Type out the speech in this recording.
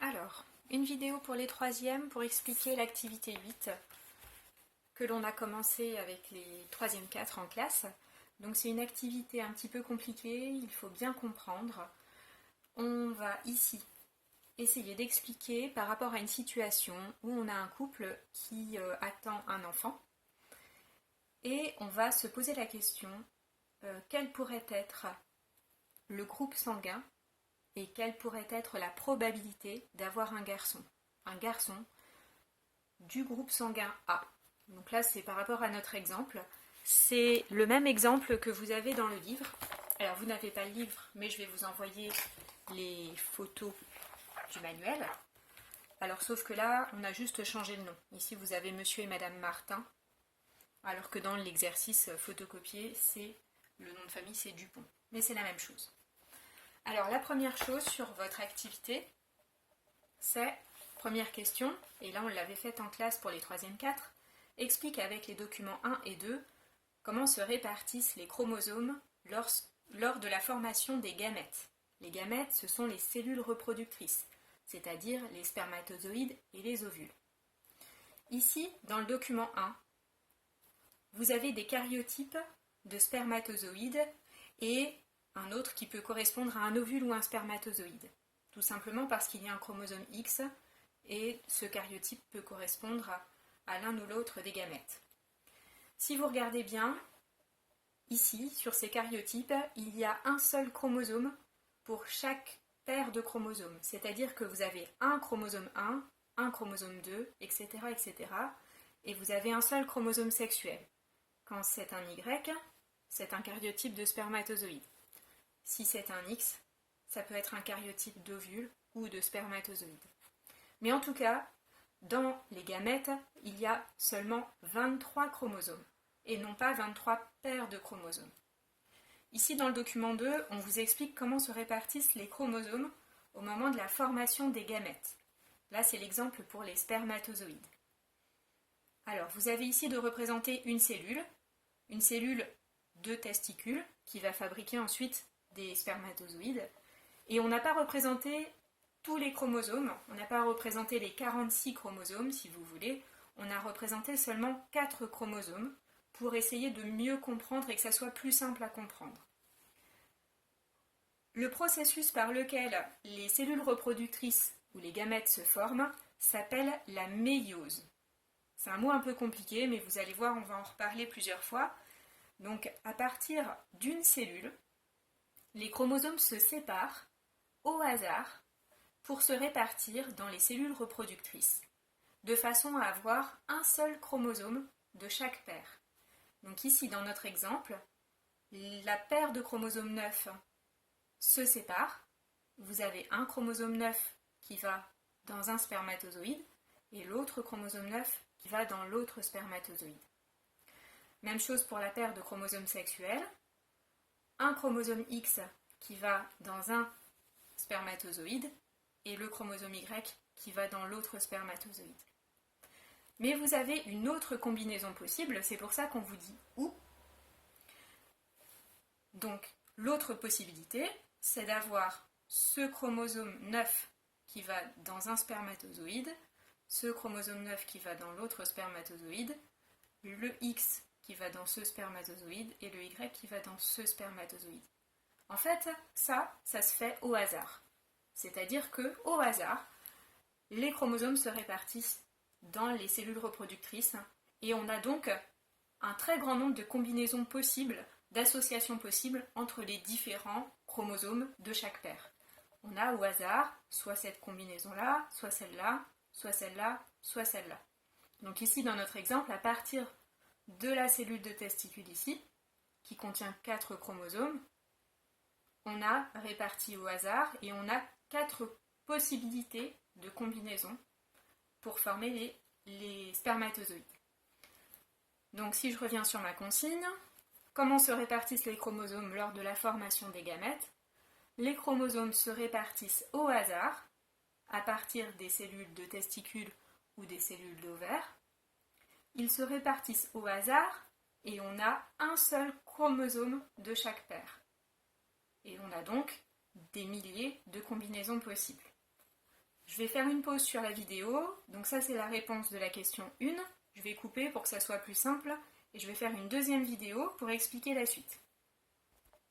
Alors, une vidéo pour les troisièmes pour expliquer l'activité 8 que l'on a commencé avec les troisièmes 4 en classe. Donc c'est une activité un petit peu compliquée, il faut bien comprendre. On va ici essayer d'expliquer par rapport à une situation où on a un couple qui attend un enfant et on va se poser la question quel pourrait être le groupe sanguin et quelle pourrait être la probabilité d'avoir un garçon du groupe sanguin A. Donc là, c'est par rapport à notre exemple. C'est le même exemple que vous avez dans le livre. Alors, vous n'avez pas le livre, mais je vais vous envoyer les photos du manuel. Alors, sauf que là, on a juste changé le nom. Ici, vous avez Monsieur et Madame Martin, alors que dans l'exercice photocopié, c'est le nom de famille, c'est Dupont. Mais c'est la même chose. Alors, la première chose sur votre activité, c'est, première question, et là on l'avait faite en classe pour les 3e 4, explique avec les documents 1 et 2 comment se répartissent les chromosomes lors de la formation des gamètes. Les gamètes, ce sont les cellules reproductrices, c'est-à-dire les spermatozoïdes et les ovules. Ici, dans le document 1, vous avez des karyotypes de spermatozoïdes et un autre qui peut correspondre à un ovule ou un spermatozoïde. Tout simplement parce qu'il y a un chromosome X et ce karyotype peut correspondre à l'un ou l'autre des gamètes. Si vous regardez bien, ici, sur ces karyotypes, il y a un seul chromosome pour chaque paire de chromosomes. C'est-à-dire que vous avez un chromosome 1, un chromosome 2, etc., etc. Et vous avez un seul chromosome sexuel. Quand c'est un Y, c'est un karyotype de spermatozoïde. Si c'est un X, ça peut être un karyotype d'ovule ou de spermatozoïde. Mais en tout cas, dans les gamètes, il y a seulement 23 chromosomes et non pas 23 paires de chromosomes. Ici, dans le document 2, on vous explique comment se répartissent les chromosomes au moment de la formation des gamètes. Là, c'est l'exemple pour les spermatozoïdes. Alors, vous avez ici de représenter une cellule de testicules qui va fabriquer ensuite des spermatozoïdes. Et on n'a pas représenté tous les chromosomes, on n'a pas représenté les 46 chromosomes si vous voulez, on a représenté seulement 4 chromosomes pour essayer de mieux comprendre et que ça soit plus simple à comprendre. Le processus par lequel les cellules reproductrices ou les gamètes se forment s'appelle la méiose. C'est un mot un peu compliqué, mais vous allez voir, on va en reparler plusieurs fois. Donc à partir d'une cellule, les chromosomes se séparent au hasard pour se répartir dans les cellules reproductrices, de façon à avoir un seul chromosome de chaque paire. Donc ici, dans notre exemple, la paire de chromosomes 9 se sépare. Vous avez un chromosome 9 qui va dans un spermatozoïde et l'autre chromosome 9 qui va dans l'autre spermatozoïde. Même chose pour la paire de chromosomes sexuels. Un chromosome X qui va dans un spermatozoïde et le chromosome Y qui va dans l'autre spermatozoïde. Mais vous avez une autre combinaison possible, c'est pour ça qu'on vous dit où. Donc, l'autre possibilité, c'est d'avoir ce chromosome 9 qui va dans un spermatozoïde, ce chromosome 9 qui va dans l'autre spermatozoïde, le X qui va dans ce spermatozoïde et le Y qui va dans ce spermatozoïde. En fait, ça se fait au hasard. C'est-à-dire qu'au hasard, les chromosomes se répartissent dans les cellules reproductrices et on a donc un très grand nombre de combinaisons possibles, d'associations possibles entre les différents chromosomes de chaque paire. On a au hasard soit cette combinaison-là, soit celle-là, soit celle-là, soit celle-là. Donc ici, dans notre exemple, à partir de la cellule de testicule ici, qui contient 4 chromosomes, on a réparti au hasard et on a 4 possibilités de combinaison pour former les spermatozoïdes. Donc si je reviens sur ma consigne, comment se répartissent les chromosomes lors de la formation des gamètes? Les chromosomes se répartissent au hasard à partir des cellules de testicules ou des cellules d'ovaires. Ils se répartissent au hasard et on a un seul chromosome de chaque paire. Et on a donc des milliers de combinaisons possibles. Je vais faire une pause sur la vidéo, donc ça c'est la réponse de la question 1. Je vais couper pour que ça soit plus simple et je vais faire une deuxième vidéo pour expliquer la suite.